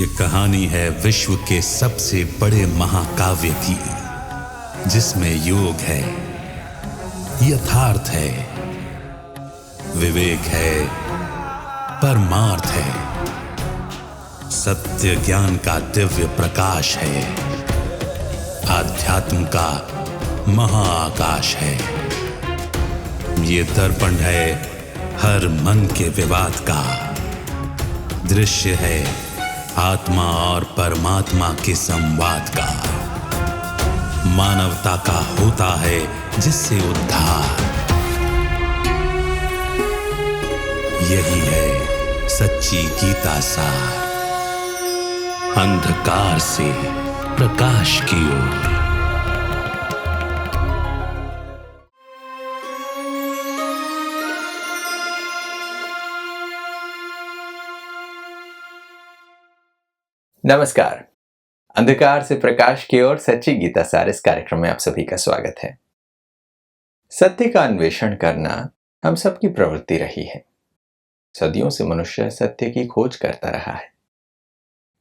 ये कहानी है विश्व के सबसे बड़े महाकाव्य की, जिसमें योग है, यथार्थ है, विवेक है, परमार्थ है, सत्य ज्ञान का दिव्य प्रकाश है, आध्यात्म का महाआकाश है। ये दर्पण है हर मन के विवाद का, दृश्य है आत्मा और परमात्मा के संवाद का, मानवता का होता है जिससे उद्धार। यही है सच्ची गीता सार, अंधकार से प्रकाश की ओर। नमस्कार। अंधकार से प्रकाश की ओर सच्ची गीता सार इस कार्यक्रम में आप सभी का स्वागत है। सत्य का अन्वेषण करना हम सबकी प्रवृत्ति रही है। सदियों से मनुष्य सत्य की खोज करता रहा है।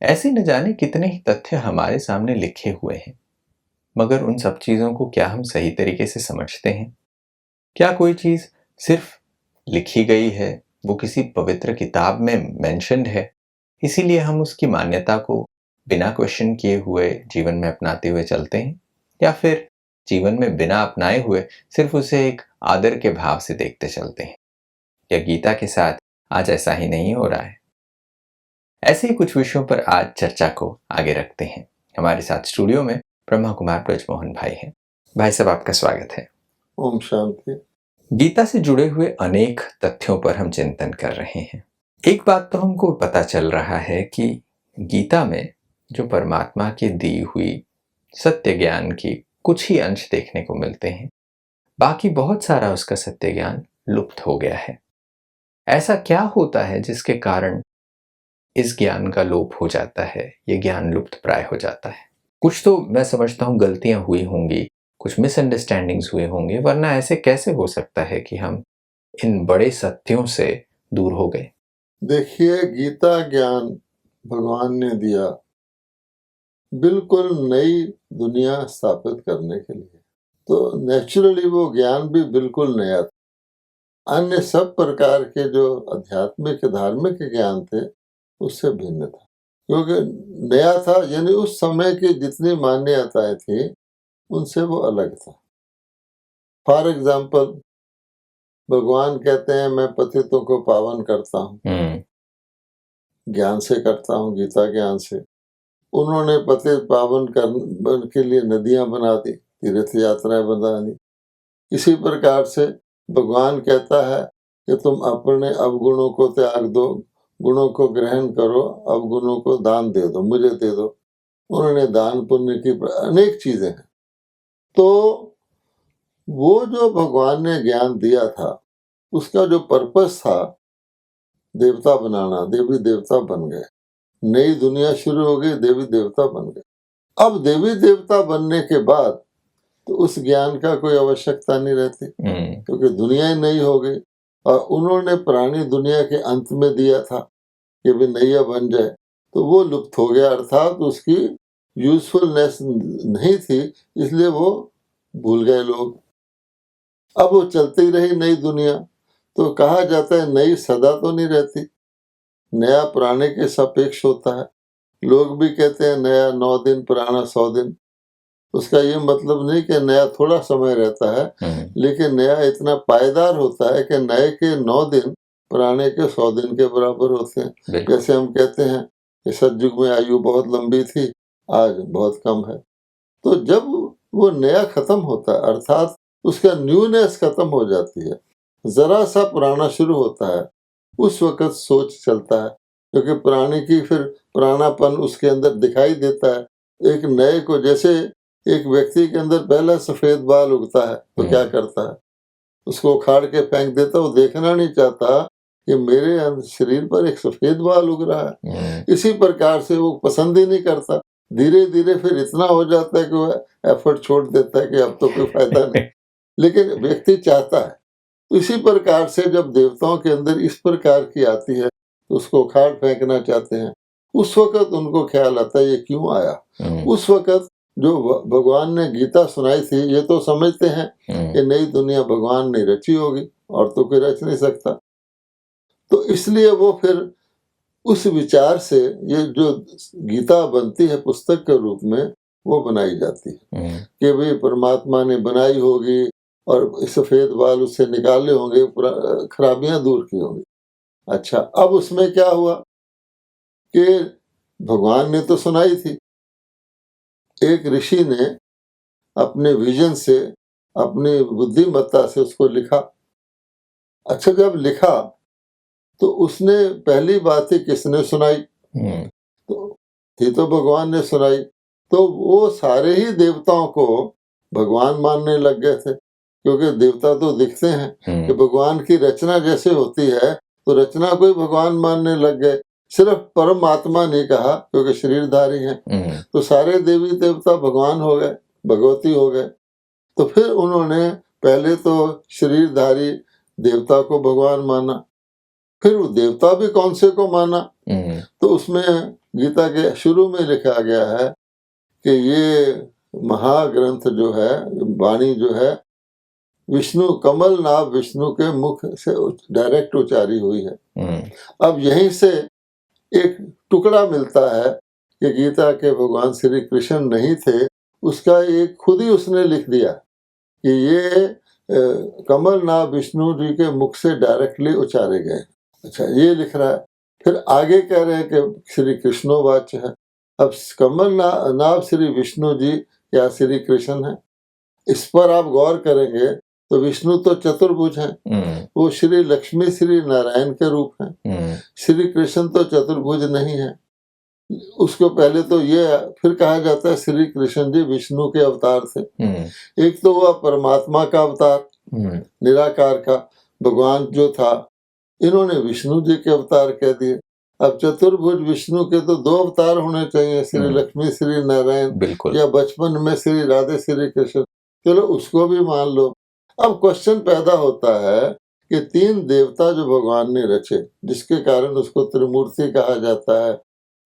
ऐसे न जाने कितने ही तथ्य हमारे सामने लिखे हुए हैं, मगर उन सब चीजों को क्या हम सही तरीके से समझते हैं? क्या कोई चीज सिर्फ लिखी गई है, वो किसी पवित्र किताब में मेंशन्ड है, इसीलिए हम उसकी मान्यता को बिना क्वेश्चन किए हुए जीवन में अपनाते हुए चलते हैं, या फिर जीवन में बिना अपनाए हुए सिर्फ उसे एक आदर के भाव से देखते चलते हैं? या गीता के साथ आज ऐसा ही नहीं हो रहा है? ऐसे ही कुछ विषयों पर आज चर्चा को आगे रखते हैं। हमारे साथ स्टूडियो में ब्रह्मा कुमार ब्रजमोहन भाई हैं। भाई साहब, आपका स्वागत है। ओम शांति। गीता से जुड़े हुए अनेक तथ्यों पर हम चिंतन कर रहे हैं। एक बात तो हमको पता चल रहा है कि गीता में जो परमात्मा की दी हुई सत्य ज्ञान की कुछ ही अंश देखने को मिलते हैं, बाकी बहुत सारा उसका सत्य ज्ञान लुप्त हो गया है। ऐसा क्या होता है जिसके कारण इस ज्ञान का लोप हो जाता है, ये ज्ञान लुप्त प्राय हो जाता है? कुछ तो मैं समझता हूँ गलतियां हुई होंगी, कुछ मिसअंडरस्टैंडिंग्स हुए होंगे, वरना ऐसे कैसे हो सकता है कि हम इन बड़े सत्यों से दूर हो गए? देखिए, गीता ज्ञान भगवान ने दिया बिल्कुल नई दुनिया स्थापित करने के लिए, तो नेचुरली वो ज्ञान भी बिल्कुल नया था। अन्य सब प्रकार के जो आध्यात्मिक धार्मिक ज्ञान थे उससे भिन्न था, क्योंकि नया था। यानी उस समय की जितनी मान्यताएं थी उनसे वो अलग था। फॉर एग्जाम्पल, भगवान कहते हैं मैं पतितों को पावन करता हूँ, ज्ञान से करता हूँ, गीता ज्ञान से। उन्होंने पतित पावन करने के लिए नदियां बना दी, तीर्थ यात्राएं बना दी। इसी प्रकार से भगवान कहता है कि तुम अपने अवगुणों को त्याग दो, गुणों को ग्रहण करो, अवगुणों को दान दे दो, मुझे दे दो। उन्होंने दान पुण्य की अनेक चीजें हैं। तो वो जो भगवान ने ज्ञान दिया था उसका जो पर्पस था देवता बनाना, देवी देवता बन गए, नई दुनिया शुरू हो गई, देवी देवता बन गए। अब देवी देवता बनने के बाद तो उस ज्ञान का कोई आवश्यकता नहीं रहती, क्योंकि दुनिया ही नई हो गई। और उन्होंने पुरानी दुनिया के अंत में दिया था कि भी नैया बन जाए, तो वो लुप्त हो गया, अर्थात उसकी यूजफुलनेस नहीं थी, इसलिए वो भूल गए लोग। अब वो चलती रही नई दुनिया, तो कहा जाता है नई सदा तो नहीं रहती, नया पुराने के सापेक्ष होता है। लोग भी कहते हैं नया 9 दिन, पुराना 100 दिन। उसका ये मतलब नहीं कि नया थोड़ा समय रहता है, लेकिन नया इतना पायदार होता है कि नए के 9 दिन पुराने के 100 दिन के बराबर होते हैं। जैसे हम कहते हैं कि सतयुग में आयु बहुत लंबी थी, आज बहुत कम है। तो जब वो नया खत्म होता है, अर्थात उसका न्यूनेस खत्म हो जाती है, जरा सा पुराना शुरू होता है, उस वक्त सोच चलता है, क्योंकि पुराने की फिर पुरानापन उसके अंदर दिखाई देता है। एक नए को, जैसे एक व्यक्ति के अंदर पहला सफेद बाल उगता है तो क्या करता है, उसको उखाड़ के फेंक देता। वो देखना नहीं चाहता कि मेरे शरीर पर एक सफेद बाल उग रहा है। इसी प्रकार से वो पसंद ही नहीं करता। धीरे धीरे फिर इतना हो जाता है कि वह एफर्ट छोड़ देता है कि अब तो कोई फायदा नहीं, लेकिन व्यक्ति चाहता है। इसी प्रकार से जब देवताओं के अंदर इस प्रकार की आती है तो उसको उखाड़ फेंकना चाहते हैं। उस वक्त उनको ख्याल आता है ये क्यों आया। उस वक्त जो भगवान ने गीता सुनाई थी, ये तो समझते हैं कि नई दुनिया भगवान ने रची होगी और तो कोई रच नहीं सकता। तो इसलिए वो फिर उस विचार से ये जो गीता बनती है पुस्तक के रूप में, वो बनाई जाती है कि भाई परमात्मा ने बनाई होगी और सफेद बाल उससे निकाले होंगे, खराबियां दूर की होंगी। अच्छा, अब उसमें क्या हुआ कि भगवान ने तो सुनाई थी, एक ऋषि ने अपने विजन से, अपनी बुद्धिमत्ता से उसको लिखा। अच्छा, जब लिखा तो उसने पहली बात ही किसने सुनाई? तो थी तो भगवान ने सुनाई। तो वो सारे ही देवताओं को भगवान मानने लग गए थे, क्योंकि देवता तो दिखते हैं कि भगवान की रचना जैसे होती है, तो रचना को ही भगवान मानने लग गए। सिर्फ परमात्मा ने कहा, क्योंकि शरीरधारी हैं, तो सारे देवी देवता भगवान हो गए, भगवती हो गए। तो फिर उन्होंने पहले तो शरीरधारी देवता को भगवान माना, फिर वो देवता भी कौन से को माना। तो उसमें गीता के शुरू में लिखा गया है कि ये महाग्रंथ जो है, वाणी जो है, विष्णु कमल नाभ विष्णु के मुख से डायरेक्ट उच्चारी हुई है। अब यहीं से एक टुकड़ा मिलता है कि गीता के भगवान श्री कृष्ण नहीं थे, उसका एक खुद ही उसने लिख दिया कि ये कमल नाभ विष्णु जी के मुख से डायरेक्टली उच्चारे गए। अच्छा, ये लिख रहा है। फिर आगे कह रहे हैं कि श्री कृष्णोवाच है। अब कमल नाभ श्री विष्णु जी या श्री कृष्ण है, इस पर आप गौर करेंगे तो विष्णु तो चतुर्भुज हैं, वो श्री लक्ष्मी श्री नारायण के रूप हैं। श्री कृष्ण तो चतुर्भुज नहीं है। उसको पहले तो ये फिर कहा जाता है श्री कृष्ण जी विष्णु के अवतार थे। एक तो हुआ परमात्मा का अवतार, निराकार का भगवान जो था, इन्होंने विष्णु जी के अवतार कह दिए। अब चतुर्भुज विष्णु के तो दो अवतार होने चाहिए, श्री लक्ष्मी श्री नारायण, या बचपन में श्री राधे श्री कृष्ण। चलो उसको भी मान लो। अब क्वेश्चन पैदा होता है कि तीन देवता जो भगवान ने रचे, जिसके कारण उसको त्रिमूर्ति कहा जाता है।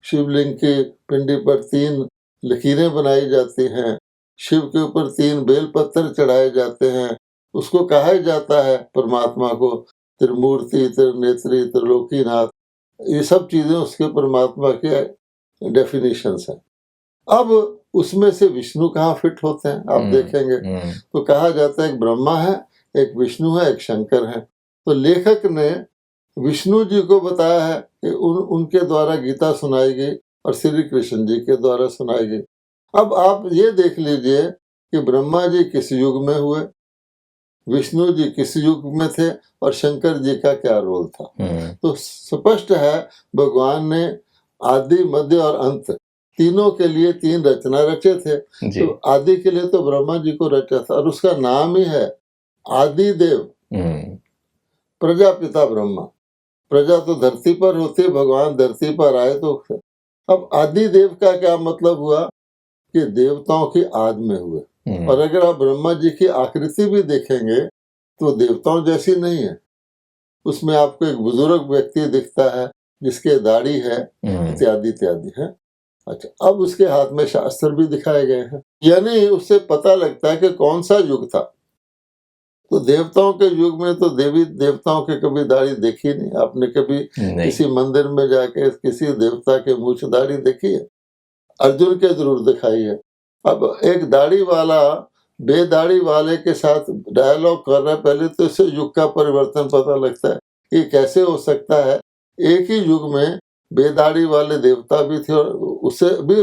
शिवलिंग की पिंडी पर तीन लकीरें बनाई जाती हैं, शिव के ऊपर तीन बेलपत्र चढ़ाए जाते हैं, उसको कहा जाता है परमात्मा को त्रिमूर्ति, त्रिनेत्री, त्रिलोकीनाथ। ये सब चीजें उसके परमात्मा के डेफिनेशंस हैं। अब उसमें से विष्णु कहाँ फिट होते हैं आप देखेंगे तो कहा जाता है एक ब्रह्मा है, एक विष्णु है, एक शंकर है। तो लेखक ने विष्णु जी को बताया है कि उनके द्वारा गीता सुनाई गई और श्री कृष्ण जी के द्वारा सुनाई गई। अब आप ये देख लीजिए कि ब्रह्मा जी किस युग में हुए, विष्णु जी किस युग में थे और शंकर जी का क्या रोल था। तो स्पष्ट है भगवान ने आदि मध्य और अंत तीनों के लिए तीन रचना रचे थे। तो आदि के लिए तो ब्रह्मा जी को रचा था और उसका नाम ही है आदि देव, प्रजापिता ब्रह्मा। प्रजा तो धरती पर होती है, भगवान धरती पर आए। तो अब आदि देव का क्या मतलब हुआ कि देवताओं की आद में हुए। और अगर आप ब्रह्मा जी की आकृति भी देखेंगे तो देवताओं जैसी नहीं है। उसमें आपको एक बुजुर्ग व्यक्ति दिखता है जिसके दाढ़ी है, इत्यादि इत्यादि है। अच्छा, अब उसके हाथ में शास्त्र भी दिखाए गए हैं, यानी उससे पता लगता है कि कौन सा युग था। तो देवताओं के युग में तो देवी देवताओं के कभी दाढ़ी देखी नहीं। आपने कभी किसी मंदिर में जाके किसी देवता के मूछ दाढ़ी देखी है? अर्जुन के जरूर दिखाई है। अब एक दाढ़ी वाला बेदाढ़ी वाले के साथ डायलॉग कर रहा है, पहले तो इससे युग का परिवर्तन पता लगता है कि कैसे हो सकता है एक ही युग में बेदाढ़ी वाले देवता भी थे और उससे भी,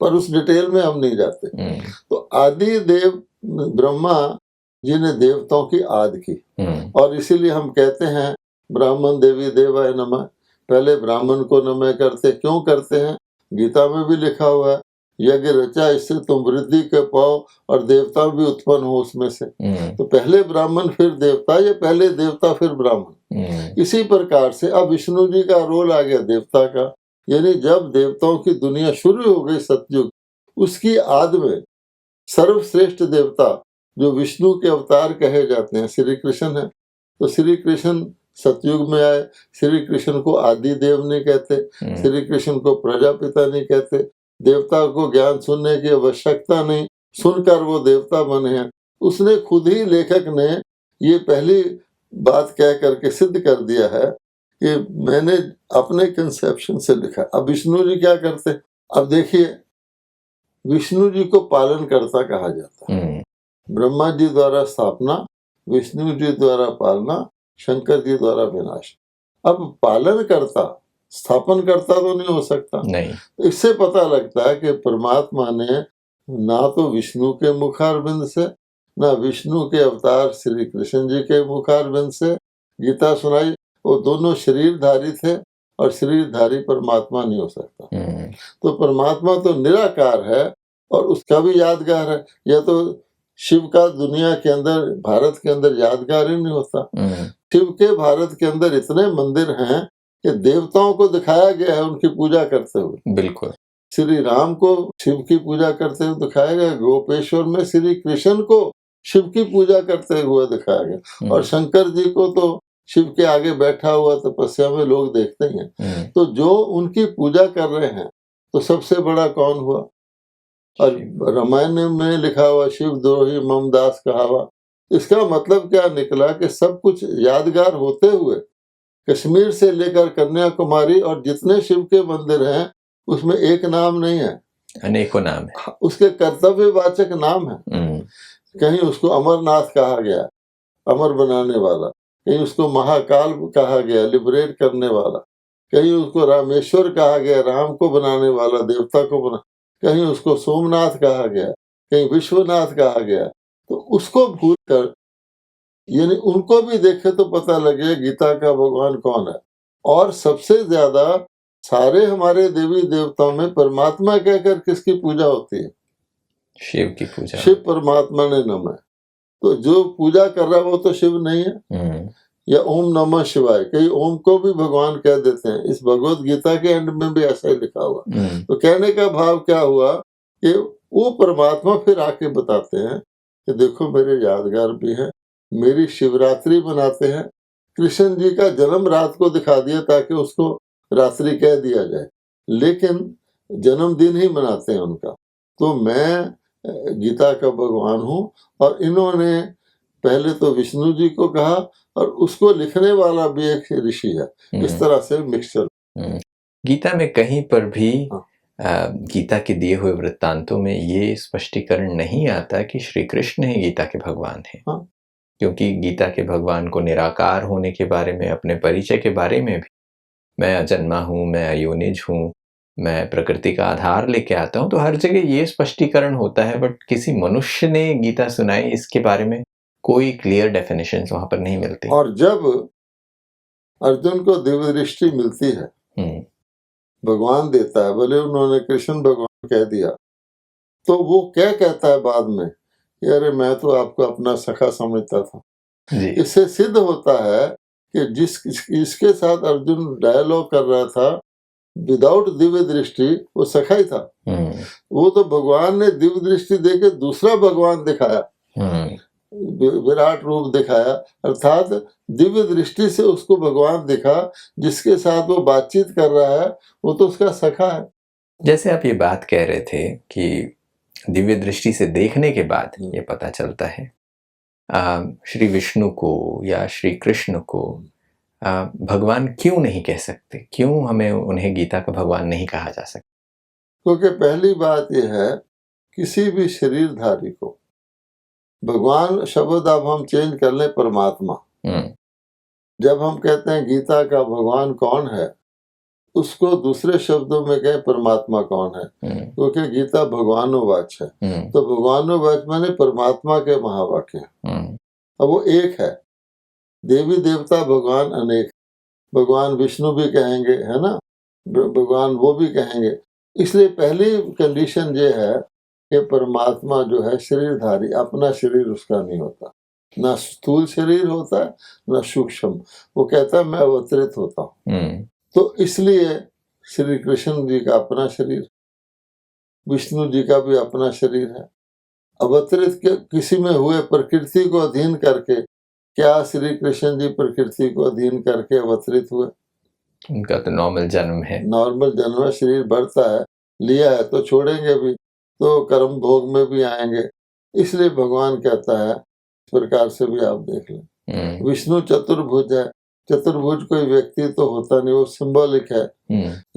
पर उस डिटेल में हम नहीं जाते। तो आदि देव ब्रह्मा जी ने देवताओं की आद की और इसीलिए हम कहते हैं ब्राह्मण देवी देवाय नमः। पहले ब्राह्मण को नमः करते, क्यों करते हैं? गीता में भी लिखा हुआ है यज्ञ रचा इससे तुम वृद्धि के पाओ और देवता भी उत्पन्न हो उसमें से। तो पहले ब्राह्मण फिर देवता, या पहले देवता फिर ब्राह्मण। इसी प्रकार से अब विष्णु जी का रोल आ गया देवता का, यानी जब देवताओं की दुनिया शुरू हो गई सतयुग, उसकी आद में सर्वश्रेष्ठ देवता जो विष्णु के अवतार कहे जाते हैं श्री कृष्ण है। तो श्री कृष्ण सतयुग में आए, श्री कृष्ण को आदि देव नहीं कहते, श्री कृष्ण को प्रजापिता नहीं कहते, देवता को ज्ञान सुनने की आवश्यकता नहीं, सुनकर वो देवता बने हैं। उसने खुद ही, लेखक ने ये पहली बात कह करके सिद्ध कर दिया है कि मैंने अपने कंसेप्शन से लिखा। अब विष्णु जी क्या करते, अब देखिए विष्णु जी को पालनकर्ता कहा जाता है। ब्रह्मा जी द्वारा स्थापना, विष्णु जी द्वारा पालना, शंकर जी द्वारा विनाश। अब पालन करता, स्थापन करता तो नहीं हो सकता। नहीं। इससे पता लगता है कि परमात्मा ने ना तो विष्णु के मुखारविंद से, ना विष्णु के अवतार श्री कृष्ण जी के मुखारविंद से गीता सुनाई। वो दोनों शरीरधारी थे और शरीरधारी परमात्मा नहीं हो सकता। तो परमात्मा तो निराकार है और उसका भी यादगार है। यह तो शिव का दुनिया के अंदर, भारत के अंदर यादगार ही नहीं होता। शिव के भारत के अंदर इतने मंदिर हैं कि देवताओं को दिखाया गया है उनकी पूजा करते हुए। बिल्कुल। श्री राम को शिव की पूजा करते हुए दिखाया गया, गोपेश्वर में श्री कृष्ण को शिव की पूजा करते हुए दिखाया गया, और शंकर जी को तो शिव के आगे बैठा हुआ तपस्या में लोग देखते ही हैं। तो जो उनकी पूजा कर रहे हैं, तो सबसे बड़ा कौन हुआ? और रामायण में लिखा हुआ शिव द्रोही मम दास कहावा। इसका मतलब क्या निकला कि सब कुछ यादगार होते हुए कश्मीर से लेकर कन्याकुमारी और जितने शिव के मंदिर हैं उसमें एक नाम नहीं है, अनेकों नाम है। उसके कर्तव्यवाचक नाम है। कहीं उसको अमरनाथ कहा गया, अमर बनाने वाला, कहीं उसको महाकाल कहा गया, लिबरेट करने वाला, कहीं उसको रामेश्वर कहा गया, राम को बनाने वाला, देवता को बना, कहीं उसको सोमनाथ कहा गया, कहीं विश्वनाथ कहा गया। तो उसको भूल कर, यानी उनको भी देखे तो पता लगे गीता का भगवान कौन है। और सबसे ज्यादा सारे हमारे देवी देवताओं में परमात्मा कहकर किसकी पूजा होती है? शिव की पूजा। शिव परमात्मा ने नम है। तो जो पूजा कर रहा है वो तो शिव नहीं है। या ओम नमः शिवाय, कई ओम को भी भगवान कह देते हैं। इस भगवत गीता के एंड में भी ऐसा ही लिखा हुआ। तो कहने का भाव क्या हुआ कि वो परमात्मा फिर आके बताते हैं कि देखो मेरे यादगार भी हैं, मेरी शिवरात्रि मनाते हैं। कृष्ण जी का जन्म रात को दिखा दिया ताकि उसको रात्रि कह दिया जाए, लेकिन जन्मदिन ही मनाते हैं उनका। तो मैं गीता का भगवान हूँ, और इन्होंने पहले तो विष्णु जी को कहा और उसको लिखने वाला भी एक ऋषि है। इस तरह से मिक्सचर। गीता में कहीं पर भी गीता के दिए हुए वृत्तांतों में ये स्पष्टीकरण नहीं आता कि श्री कृष्ण ही गीता के भगवान हैं। क्योंकि गीता के भगवान को निराकार होने के बारे में, अपने परिचय के बारे में भी, मैं अजन्मा हूँ, मैं अयोनिज हूँ, मैं प्रकृति का आधार लेके आता हूँ, तो हर जगह ये स्पष्टीकरण होता है। बट किसी मनुष्य ने गीता सुनाई, इसके बारे में कोई क्लियर डेफिनेशन वहां पर नहीं मिलती। और जब अर्जुन को दिव्य दृष्टि मिलती है, भगवान देता है, भले उन्होंने कृष्ण भगवान कह दिया, तो वो क्या कहता है बाद में कि अरे मैं तो आपको अपना सखा समझता था। इससे सिद्ध होता है कि जिसके साथ अर्जुन डायलॉग कर रहा था विदाउट दिव्य दृष्टि, वो सखा ही था। वो तो भगवान ने दिव्य दृष्टि देके दूसरा भगवान दिखाया, विराट रूप दिखाया, अर्थात दिव्य दृष्टि से उसको भगवान दिखा। जिसके साथ वो बातचीत कर रहा है वो तो उसका सखा है। जैसे आप ये बात कह रहे थे कि दिव्य दृष्टि से देखने के बाद ये पता चलता है, श्री विष्णु को या श्री कृष्ण को भगवान क्यों नहीं कह सकते? क्यों हमें उन्हें गीता का भगवान नहीं कहा जा सकता? क्योंकि पहली बात यह है, किसी भी शरीरधारी को भगवान शब्द अब हम चेंज कर लें परमात्मा। जब हम कहते हैं गीता का भगवान कौन है, उसको दूसरे शब्दों में कहें परमात्मा कौन है, क्योंकि गीता भगवानोवाच है। तो भगवानोवाच माने परमात्मा के महावाक्य। अब वो एक है, देवी देवता भगवान अनेक, भगवान विष्णु भी कहेंगे, है ना, भगवान वो भी कहेंगे। इसलिए पहली कंडीशन ये है कि परमात्मा जो है शरीरधारी, अपना शरीर उसका नहीं होता, ना स्थूल शरीर होता है ना सूक्ष्म। वो कहता है मैं अवतरित होता हूँ। तो इसलिए श्री कृष्ण जी का अपना शरीर, विष्णु जी का भी अपना शरीर है। अवतरित के किसी में हुए प्रकृति को अधीन करके क्या श्री कृष्ण जी प्रकृति को अधीन करके अवतरित हुए? उनका तो नॉर्मल जन्म है। नॉर्मल जन्म है, शरीर बढ़ता है, लिया है तो छोड़ेंगे भी, तो कर्म भोग में भी आएंगे। इसलिए भगवान कहता है, इस प्रकार से भी आप देख लें। विष्णु चतुर्भुज है। चतुर्भुज कोई व्यक्ति तो होता नहीं, वो सिंबॉलिक है।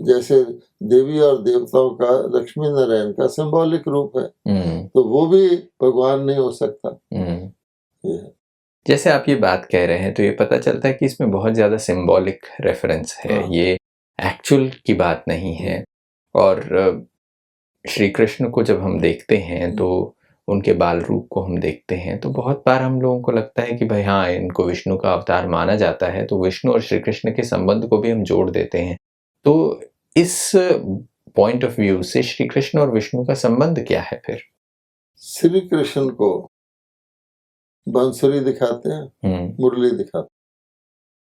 जैसे देवी और देवताओं का लक्ष्मी नारायण का सिंबॉलिक रूप है, तो वो भी भगवान नहीं हो सकता। ये है। जैसे आप ये बात कह रहे हैं तो ये पता चलता है कि इसमें बहुत ज़्यादा सिंबॉलिक रेफरेंस है। हाँ। ये एक्चुअल की बात नहीं है। और श्री कृष्ण को जब हम देखते हैं तो उनके बाल रूप को हम देखते हैं तो बहुत बार हम लोगों को लगता है कि भाई हाँ, इनको विष्णु का अवतार माना जाता है, तो विष्णु और श्री कृष्ण के संबंध को भी हम जोड़ देते हैं। तो इस पॉइंट ऑफ व्यू से श्री कृष्ण और विष्णु का संबंध क्या है फिर? श्री कृष्ण को बांसुरी दिखाते हैं, मुरली दिखाते हैं,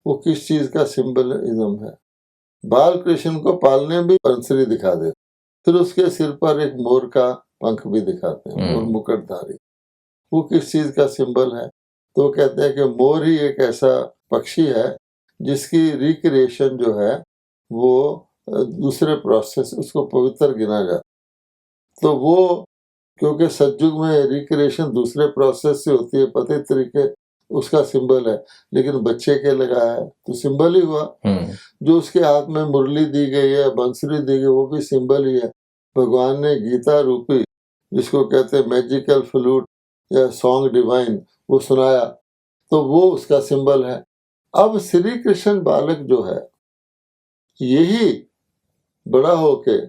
वो किस चीज का सिंबलिज्म है। बाल कृष्ण को पालने भी बांसुरी दिखा दे, फिर उसके सिर पर एक मोर का पंख भी दिखाते हैं, मोर मुकुटधारी। वो किस चीज का सिंबल है? तो कहते हैं कि मोर ही एक ऐसा पक्षी है जिसकी रिक्रिएशन जो है वो दूसरे प्रोसेस, उसको पवित्र गिना जाता। तो वो क्योंकि सतयुग में रिक्रिएशन दूसरे प्रोसेस से होती है, पते तरीके उसका सिंबल है, लेकिन बच्चे के लगाया है तो सिंबल ही हुआ। जो उसके हाथ में मुरली दी गई है, बंसुरी दी गई, वो भी सिंबल ही है। भगवान ने गीता रूपी, जिसको कहते हैं मैजिकल फ्लूट या सॉन्ग डिवाइन, वो सुनाया, तो वो उसका सिंबल है। अब श्री कृष्ण बालक जो है, यही बड़ा होके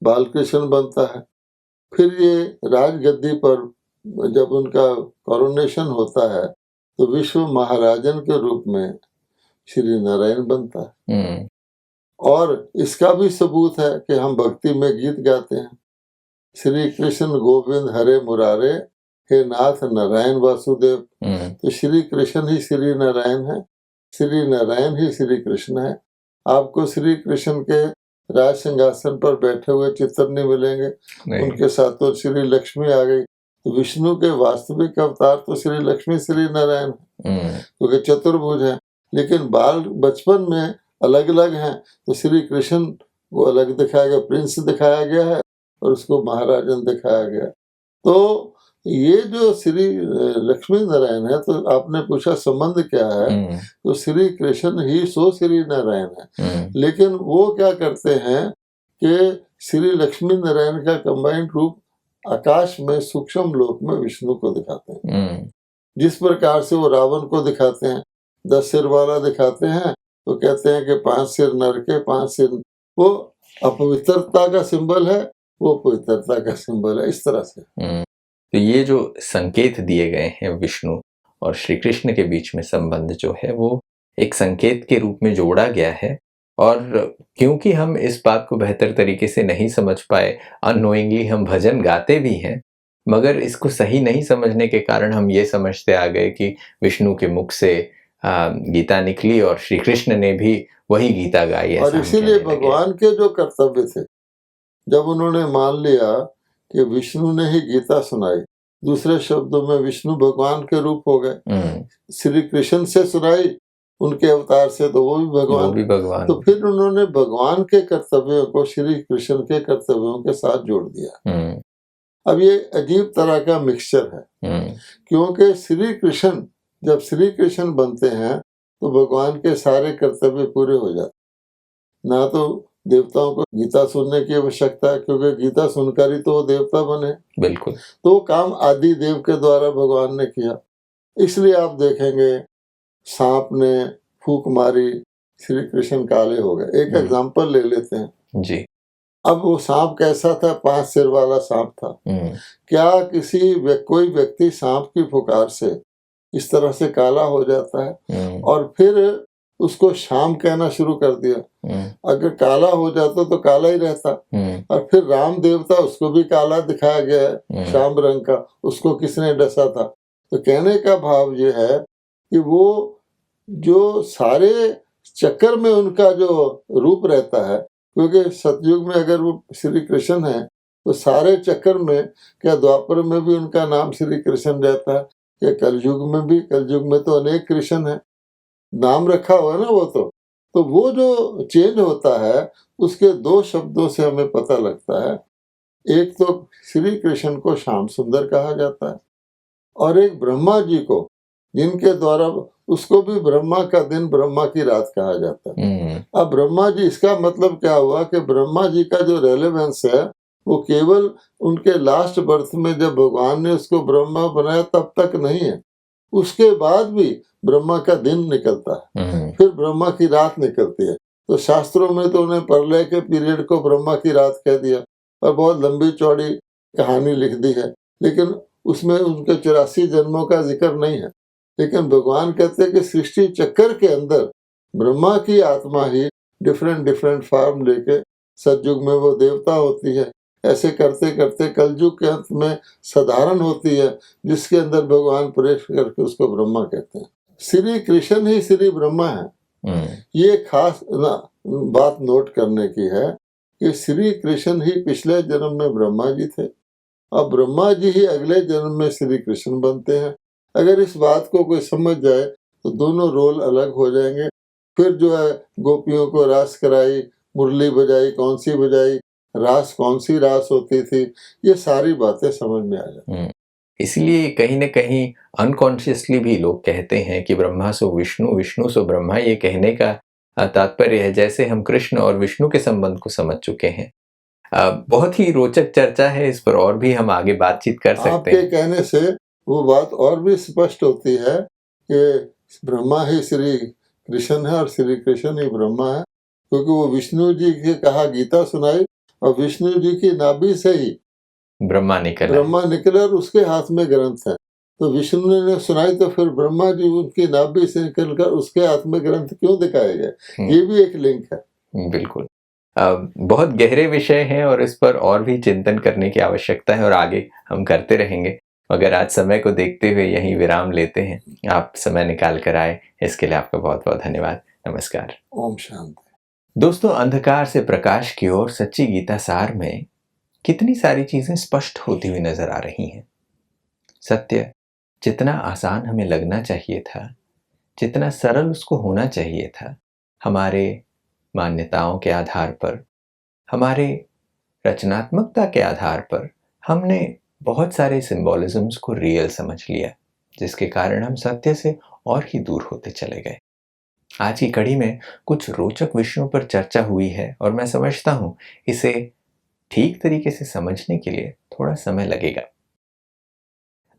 बाल कृष्ण बनता है। फिर ये राजगद्दी पर जब उनका कॉरोनेशन होता है तो विश्व महाराजन के रूप में श्री नारायण बनता है। और इसका भी सबूत है कि हम भक्ति में गीत गाते हैं, श्री कृष्ण गोविंद हरे मुरारे, हे नाथ नारायण वासुदेव। तो श्री कृष्ण ही श्री नारायण है, श्री नारायण ही श्री कृष्ण है। आपको श्री कृष्ण के राज सिंहासन पर बैठे हुए चित्र नहीं मिलेंगे, उनके साथ तो श्री लक्ष्मी आ गई। तो विष्णु के वास्तविक अवतार तो श्री लक्ष्मी श्री नारायण है, क्योंकि चतुर्भुज है। लेकिन बाल बचपन में अलग अलग हैं, तो श्री कृष्ण को अलग दिखाया गया, प्रिंस दिखाया गया है, और उसको महाराजन दिखाया गया। तो ये जो श्री लक्ष्मी नारायण है, तो आपने पूछा संबंध क्या है, तो श्री कृष्ण ही सो श्री नारायण है। लेकिन वो क्या करते हैं कि श्री लक्ष्मी नारायण का कंबाइंड रूप आकाश में सूक्ष्म लोक में विष्णु को दिखाते हैं। जिस प्रकार से वो रावण को दिखाते हैं, 10 सिर वाला दिखाते हैं, तो कहते हैं कि 5 सिर नर के 5 सिर, वो अपवित्रता का सिंबल है, वो पवित्रता का सिंबल है, इस तरह से। तो ये जो संकेत दिए गए हैं विष्णु और श्री कृष्ण के बीच में संबंध जो है वो एक संकेत के रूप में जोड़ा गया है। और क्योंकि हम इस बात को बेहतर तरीके से नहीं समझ पाए, अननोइंगली हम भजन गाते भी हैं, मगर इसको सही नहीं समझने के कारण हम ये समझते आ गए कि विष्णु के मुख से गीता निकली और श्री कृष्ण ने भी वही गीता गाई। और इसीलिए भगवान के जो कर्तव्य थे, जब उन्होंने मान लिया कि विष्णु ने ही गीता सुनाई, दूसरे शब्दों में विष्णु भगवान के रूप हो गए, श्री कृष्ण से सुनाई उनके अवतार से, तो वो भी भगवान। तो फिर उन्होंने भगवान के कर्तव्यों को श्री कृष्ण के कर्तव्यों के साथ जोड़ दिया। अब ये अजीब तरह का मिक्सचर है, क्योंकि श्री कृष्ण जब श्री कृष्ण बनते हैं तो भगवान के सारे कर्तव्य पूरे हो जाते। ना तो देवताओं को गीता सुनने की आवश्यकता है, क्योंकि गीता सुनकर ही तो वो देवता बने। बिल्कुल। तो काम आदि देव के द्वारा भगवान ने किया। इसलिए आप देखेंगे सांप ने फूंक मारी, श्री कृष्ण काले हो गए। एक एग्जांपल ले लेते हैं जी। अब वो सांप कैसा था? 5 सिर वाला सांप था। क्या कोई व्यक्ति सांप की फुकार से इस तरह से काला हो जाता है और फिर उसको श्याम कहना शुरू कर दिया? अगर काला हो जाता तो काला ही रहता। और फिर राम देवता, उसको भी काला दिखाया गया है, श्याम रंग का, उसको किसने डसा था? तो कहने का भाव ये है कि वो जो सारे चक्कर में उनका जो रूप रहता है, क्योंकि सतयुग में अगर वो श्री कृष्ण है तो सारे चक्कर में, क्या द्वापर में भी उनका नाम श्री कृष्ण रहता है? कि कलयुग में तो अनेक कृष्ण है, नाम रखा हुआ है ना वो तो वो जो चेंज होता है उसके दो शब्दों से हमें पता लगता है। एक तो श्री कृष्ण को श्याम सुंदर कहा जाता है और एक ब्रह्मा जी को, जिनके द्वारा उसको भी ब्रह्मा का दिन ब्रह्मा की रात कहा जाता है। अब ब्रह्मा जी, इसका मतलब क्या हुआ कि ब्रह्मा जी का जो रेलेवेंस है वो केवल उनके लास्ट बर्थ में जब भगवान ने उसको ब्रह्मा बनाया तब तक नहीं है, उसके बाद भी ब्रह्मा का दिन निकलता है, फिर ब्रह्मा की रात निकलती है। तो शास्त्रों में तो उन्हें प्रलय के पीरियड को ब्रह्मा की रात कह दिया और बहुत लंबी चौड़ी कहानी लिख दी है, लेकिन उसमें उनके 84 जन्मों का जिक्र नहीं है। लेकिन भगवान कहते हैं कि सृष्टि चक्कर के अंदर ब्रह्मा की आत्मा ही डिफरेंट फॉर्म लेके सतयुग में वो देवता होती है। ऐसे करते करते कलयुग के अंत में साधारण होती है, जिसके अंदर भगवान प्रवेश करके उसको ब्रह्मा कहते हैं। श्री कृष्ण ही श्री ब्रह्मा है। ये खास बात नोट करने की है कि श्री कृष्ण ही पिछले जन्म में ब्रह्मा जी थे और ब्रह्मा जी ही अगले जन्म में श्री कृष्ण बनते हैं। अगर इस बात को कोई समझ जाए तो दोनों रोल अलग हो जाएंगे। फिर जो है गोपियों को रास कराई, मुरली बजाई, कौन सी बजाई, रास कौन सी रास होती थी, ये सारी बातें समझ में आ जाती। इसलिए कहीं न कहीं अनकॉन्शियसली भी लोग कहते हैं कि ब्रह्मा सो विष्णु, विष्णु सो ब्रह्मा। ये कहने का तात्पर्य है जैसे हम कृष्ण और विष्णु के संबंध को समझ चुके हैं। बहुत ही रोचक चर्चा है, इस पर और भी हम आगे बातचीत कर सकते आपके हैं। कहने से वो बात और भी स्पष्ट होती है कि ब्रह्मा ही श्री कृष्ण है और श्री कृष्ण ही ब्रह्मा है, क्योंकि वो विष्णु जी की कहा गीता सुनाई और विष्णु जी की नाभि से ही ब्रह्मा निकला और उसके हाथ में ग्रंथ है। तो विष्णु ने सुनाई तो फिर ब्रह्मा जी उनकी नाभि से निकलकर उसके हाथ में ग्रंथ क्यों दिखाए गए, ये भी एक लिंक है। बिल्कुल। बहुत गहरे विषय हैं और इस पर और भी चिंतन करने की आवश्यकता है और आगे हम करते रहेंगे, मगर आज समय को देखते हुए यहीं विराम लेते हैं। आप समय निकाल कर आए, इसके लिए आपका बहुत बहुत धन्यवाद। नमस्कार। ओम शांति। दोस्तों, अंधकार से प्रकाश की ओर सच्ची गीता सार में कितनी सारी चीजें स्पष्ट होती हुई नजर आ रही हैं। सत्य जितना आसान हमें लगना चाहिए था, जितना सरल उसको होना चाहिए था, हमारे मान्यताओं के आधार पर, हमारे रचनात्मकता के आधार पर हमने बहुत सारे सिंबॉलिज्म्स को रियल समझ लिया, जिसके कारण हम सत्य से और ही दूर होते चले गए। आज की कड़ी में कुछ रोचक विषयों पर चर्चा हुई है और मैं समझता हूं इसे ठीक तरीके से समझने के लिए थोड़ा समय लगेगा।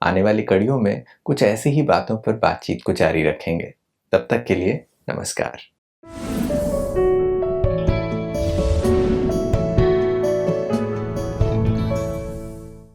आने वाली कड़ियों में कुछ ऐसी ही बातों पर बातचीत को जारी रखेंगे। तब तक के लिए नमस्कार।